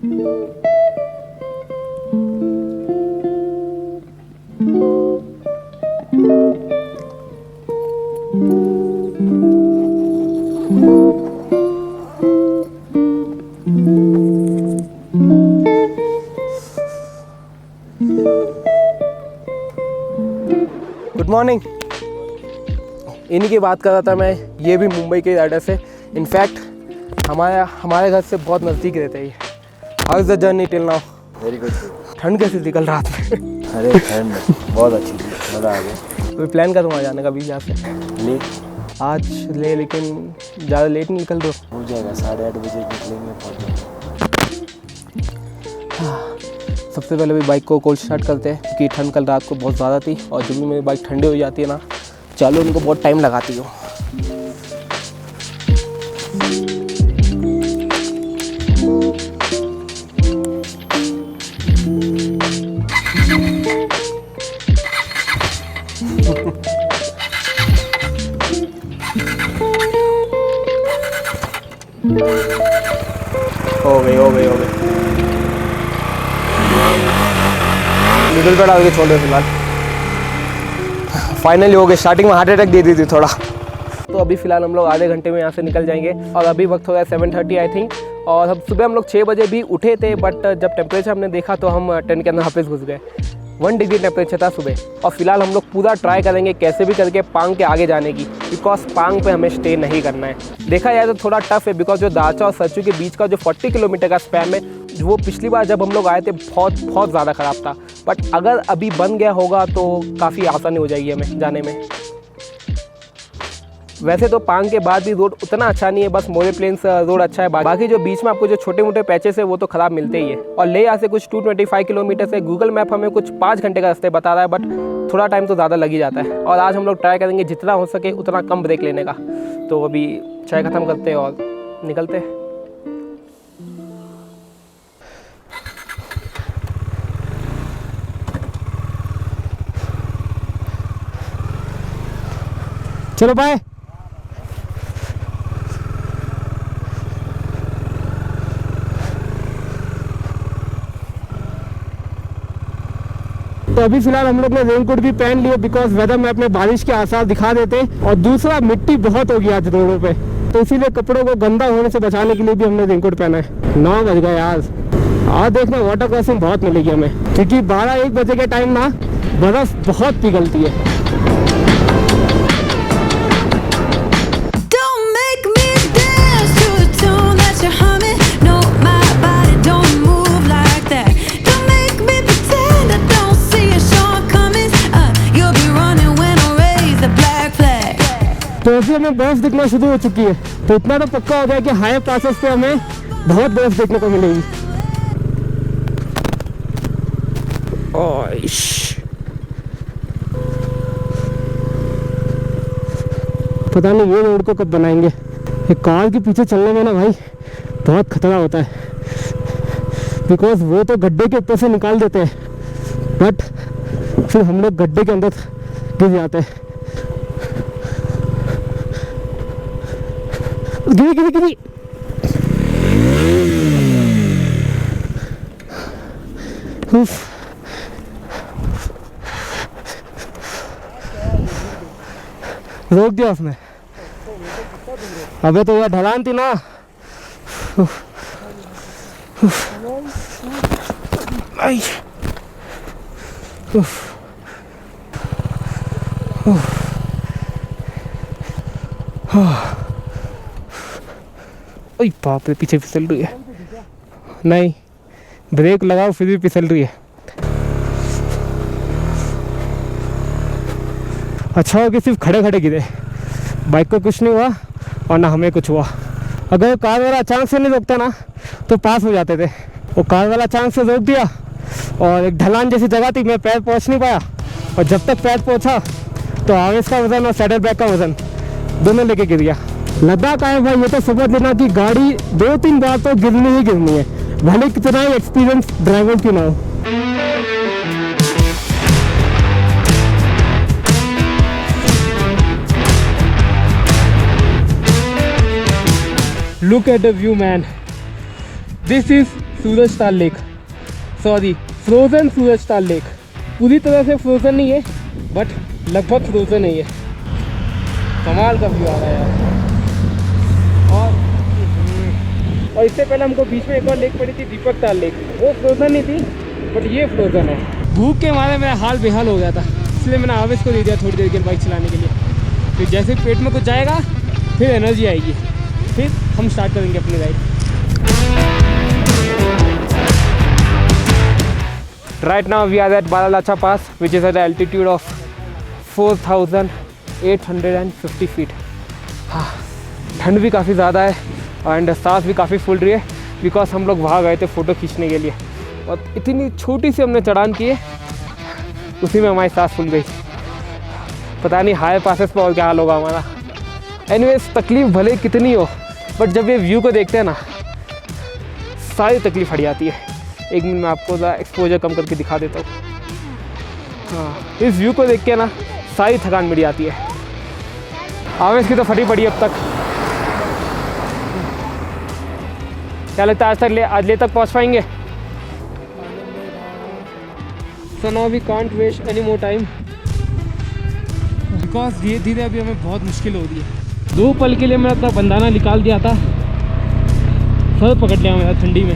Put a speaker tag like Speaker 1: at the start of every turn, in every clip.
Speaker 1: Good morning. इन्हीं की बात कर रहा था मैं। ये भी मुंबई के एड्रेस है। इनफैक्ट हमारे घर से बहुत नज़दीक रहते हैं ये। How is the journey till now?
Speaker 2: Very good.
Speaker 1: ठंड कैसी थी कल रात में?
Speaker 2: अरे ठंड बहुत अच्छी थी, मज़ा आ गया।
Speaker 1: कोई प्लान करूँ वहाँ जाने का भी यहाँ से?
Speaker 2: ले
Speaker 1: आज ले, लेकिन ज़्यादा लेट नहीं निकल दो।
Speaker 2: हो जाएगा, 8:30 बजे निकलेंगे, पहुँच जाएंगे।
Speaker 1: सबसे पहले भी बाइक को कोल्ड स्टार्ट करते हैं क्योंकि ठंड कल रात को बहुत ज़्यादा थी और जब भी मेरी बाइक ठंडी हो जाती है ना, चालू उनको बहुत टाइम लगाती हो। हो गई मिडिल पे डाल के छोड़ दो फिलहाल। फाइनली हो गए। स्टार्टिंग में हार्ट अटैक दे दी थी थोड़ा। तो अभी फिलहाल हम लोग आधे घंटे में यहाँ से निकल जाएंगे और अभी वक्त हो गया 7:30 आई थिंक। और हम सुबह हम लोग 6 बजे भी उठे थे, बट जब टेम्परेचर हमने देखा तो हम टेंट के अंदर वापस घुस गए। 1 डिग्री टेम्परेचर था सुबह। और फिलहाल हम लोग पूरा ट्राई करेंगे कैसे भी करके पांग के आगे जाने की, बिकॉज पांग पे हमें स्टे नहीं करना है। देखा जाए तो थोड़ा टफ है, बिकॉज जो दाचा और सचू के बीच का जो 40 किलोमीटर का स्पैन है, वो पिछली बार जब हम लोग आए थे बहुत ज़्यादा ख़राब था। बट अगर अभी बन गया होगा तो काफ़ी आसानी हो जाएगी हमें जाने में। वैसे तो पांग के बाद भी रोड उतना अच्छा नहीं है, बस मोरे प्लेन्स रोड अच्छा है। बाकी जो बीच में आपको जो छोटे मोटे पैचेस है वो तो ख़राब मिलते ही है। और ले यहाँ से कुछ 225 किलोमीटर से गूगल मैप हमें कुछ 5 घंटे का रास्ते बता रहा है, बट थोड़ा टाइम तो ज़्यादा लग ही जाता है। और आज हम लोग ट्राई करेंगे जितना हो सके उतना कम ब्रेक लेने का। तो अभी चाय ख़त्म करते हैं और निकलते हैं। चलो बाय। तो अभी फिलहाल हम लोग ने रेनकोट भी पहन लिए, बिकॉज वेदर मैप में बारिश के आसार दिखा देते। और दूसरा, मिट्टी बहुत होगी आज रोडों पे, तो इसीलिए कपड़ों को गंदा होने से बचाने के लिए भी हमने रेनकोट पहना है। 9 बज गए आज देखना वाटर क्रॉसिंग बहुत मिलेगी हमें, क्योंकि 12-1 बजे के टाइम ना बर्फ बहुत पिघलती है। तो ऐसे हमें बर्फ दिखना शुरू हो चुकी है, तो इतना तो पक्का हो गया कि हाई पासेस पे हमें बहुत बर्फ देखने को मिलेगी। पता नहीं ये रोड को कब बनाएंगे। एक कार के पीछे चलने में ना भाई बहुत खतरा होता है, बिकॉज वो तो गड्ढे के ऊपर से निकाल देते हैं, बट फिर हम लोग गड्ढे के अंदर गिर जाते हैं। गिरी रोक दिया उसने। अबे तो यह ढलान थी ना। बाप रे, पीछे फिसल रही है। नहीं, ब्रेक लगाओ फिर भी फिसल रही है। अच्छा हो कि सिर्फ खड़े खड़े गिरे, बाइक को कुछ नहीं हुआ और ना हमें कुछ हुआ। अगर कार वाला अचानक से नहीं रोकता ना तो पास हो जाते थे। वो कार वाला अचानक से रोक दिया और एक ढलान जैसी जगह थी, मैं पैर पहुंच नहीं पाया, और जब तक पैर पहुंचा तो आवेश का वजन और सैडल बैग का वजन दोनों लेके गिर गया। लद्दाख आए भाई, ये तो समझ लेना कि गाड़ी 2-3 बार तो गिरनी ही गिरनी है, भले कितना ही एक्सपीरियंस ड्राइवर क्यों ना हो। Look at the view, man. This is Surajtal lake, sorry frozen Surajtal lake. पूरी तरह से फ्रोज़न नहीं है बट लगभग फ्रोज़न ही है। कमाल का व्यू आ रहा है यार। और इससे पहले हमको बीच में एक और लेक पड़ी थी, दीपक ताल लेक। वो फ्रोज़न नहीं थी बट ये फ्रोज़न है। भूख के मारे मेरा हाल बेहाल हो गया था, इसलिए मैंने आवेश को दे दिया थोड़ी देर के बाइक चलाने के लिए। फिर जैसे पेट में कुछ जाएगा फिर एनर्जी आएगी, फिर हम स्टार्ट करेंगे अपनी ride. Right now we are at Baralacha Pass, which is at an altitude of 4,850 feet. हाँ, ठंड भी काफ़ी ज़्यादा है एंड सांस भी काफ़ी फूल रही है, बिकॉज हम लोग वहाँ गए थे फ़ोटो खींचने के लिए और इतनी छोटी सी हमने चढ़ान की है, उसी में हमारी सांस फूल गई। पता नहीं हायर पासेस पर और क्या हाल होगा हमारा। एनीवेज, तकलीफ़ भले कितनी हो बट जब ये व्यू को देखते हैं ना, सारी तकलीफ हट जाती है। एक मिनट में आपको एक्सपोजर कम करके दिखा देता हूँ। हाँ, इस व्यू को देख के ना सारी थकान मिट जाती है। आवेश की तो फटी पड़ी अब तक। क्या लगता है आज ले तक पहुँच पाएंगे? So now we can't waste any more time, because धीरे धीरे अभी हमें बहुत मुश्किल हो रही है। 2 पल के लिए मैं अपना बंदाना निकाल दिया था, सर पकड़ लिया मेरा ठंडी में।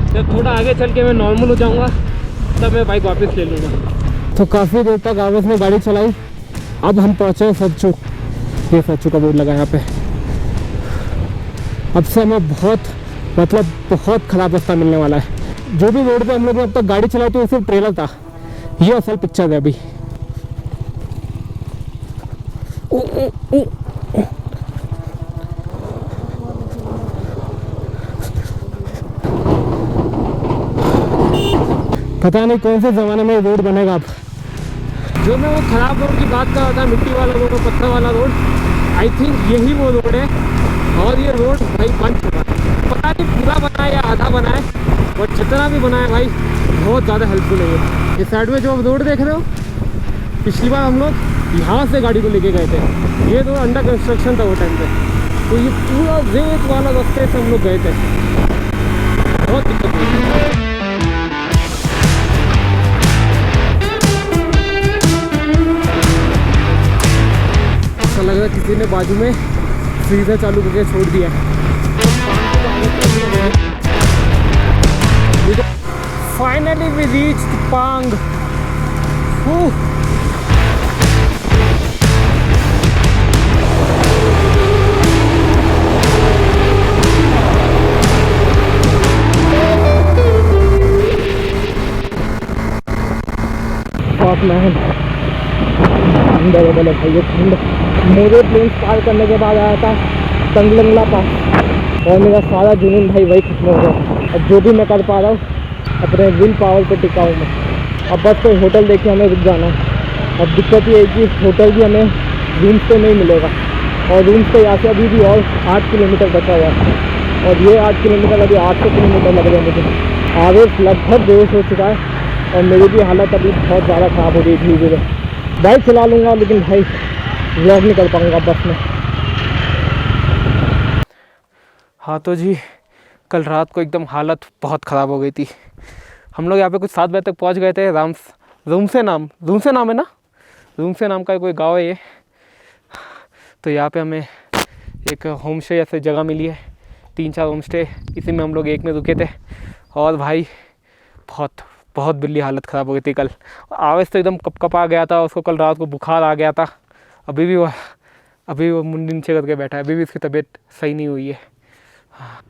Speaker 1: जब थोड़ा आगे चल के मैं नॉर्मल हो जाऊंगा तब मैं बाइक वापस ले लूँगा। तो काफ़ी देर तक आवेश में गाड़ी चलाई। अब हम पहुँचे सच्चू, ये सच्चू का बोर्ड लगा यहाँ पे। अब से हमें बहुत ख़राब रास्ता मिलने वाला है। जो भी रोड पे हम लोग ने अब तक गाड़ी चलाई थी वो सिर्फ ट्रेलर था, ये असल पिक्चर है अभी। पता नहीं कौन से ज़माने में रोड बनेगा अब। जो मैं वो ख़राब रोड की बात कर रहा था, मिट्टी वाला रोड और पत्थर वाला रोड, आई थिंक यही वो रोड है। और ये रोड भाई बन चुका है, पता नहीं पूरा बना है या आधा बना है, और जितना भी बना है भाई बहुत ज़्यादा हेल्पफुल है ये। इस साइड में जो आप रोड देख रहे हो, पिछली बार हम लोग यहाँ से गाड़ी को लेके गए थे। ये रोड अंडर कंस्ट्रक्शन था वो टाइम पे, तो ये पूरा रेत वाला रास्ते से हम लोग गए थे। बहुत दिक्कत हुई। लग रहा है किसी ने बाजू में फ्रीजर चालू करके छोड़ दिया है। फाइनली वी रीच पांग। अंदर भाई ठंड। मेरे प्लेन्स पार करने के बाद आया था तंगलंगला पास और मेरा सारा जुनून भाई वही खत्म हो गया। अब जो भी मैं कर पा रहा हूँ अपने विल पावर पे टिका हूँ मैं। अब बस कोई होटल देखे हमें रुक जाना है। अब दिक्कत ये है कि होटल भी हमें रूम्स पे नहीं मिलेगा, और रूम्स पे यहाँ से अभी भी और 8 किलोमीटर बचा हुआ है, और ये 8 किलोमीटर अभी 800 किलोमीटर लग रहे हैं मुझे। आवेश लगभग बेहोश हो चुका है और मेरी भी हालत अभी बहुत ज़्यादा ख़राब हो गई धीरे धीरे। बाइक चला लूँगा लेकिन भाई व्लॉग नहीं कर पाऊँगा बस में। हाँ तो जी, कल रात को एकदम हालत बहुत ख़राब हो गई थी। हम लोग यहाँ पे कुछ 7 बजे तक पहुँच गए थे। रूमसे नाम है ना, रूमसे नाम का कोई गाँव है ये। तो यहाँ पे हमें एक होम स्टे जैसे जगह मिली है, 3-4 होम स्टे, इसी में हम लोग एक में रुके थे। और भाई बहुत बिल्ली हालत ख़राब हो गई थी कल। आवेश तो एकदम कप आ गया था, उसको कल रात को बुखार आ गया था। अभी वो मुंडी नीचे करके बैठा है, अभी भी इसकी तबीयत सही नहीं हुई है।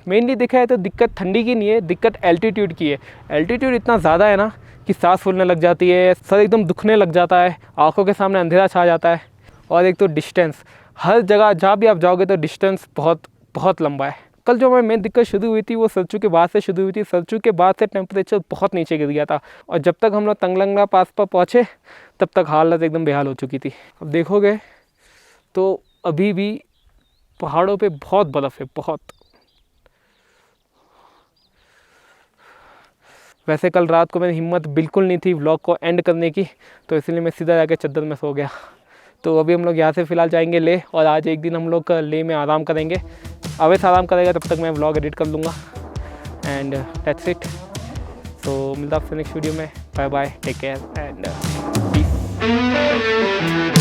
Speaker 1: मेनली देखा है तो दिक्कत ठंडी की नहीं है, दिक्कत एल्टीट्यूड की है। एल्टीट्यूड इतना ज़्यादा है ना कि सांस फूलने लग जाती है, सर एकदम दुखने लग जाता है, आंखों के सामने अंधेरा छा जाता है। और एक तो डिस्टेंस, हर जगह जहाँ भी आप जाओगे तो डिस्टेंस बहुत लंबा है। कल जो हमें मेन दिक्कत शुरू हुई थी वो सरचू के बाद से शुरू हुई थी। सरचू के बाद से टेम्परेचर बहुत नीचे गिर गया था, और जब तक हम लोग तंगलंगला पास पर पहुँचे तब तक हालत एकदम बेहाल हो चुकी थी। अब देखोगे तो अभी भी पहाड़ों पे बहुत बर्फ़ है, बहुत। वैसे कल रात को मेरी हिम्मत बिल्कुल नहीं थी व्लॉग को एंड करने की, तो इसलिए मैं सीधा जाके चद्दर में सो गया। तो अभी हम लोग यहाँ से फ़िलहाल जाएंगे ले, और आज एक दिन हम लोग ले में आराम करेंगे। अवैस आराम करेगा, तब तक मैं व्लॉग एडिट कर लूँगा। And that's it. तो मिलता आपसे नेक्स्ट वीडियो में। Bye bye, take care and piece.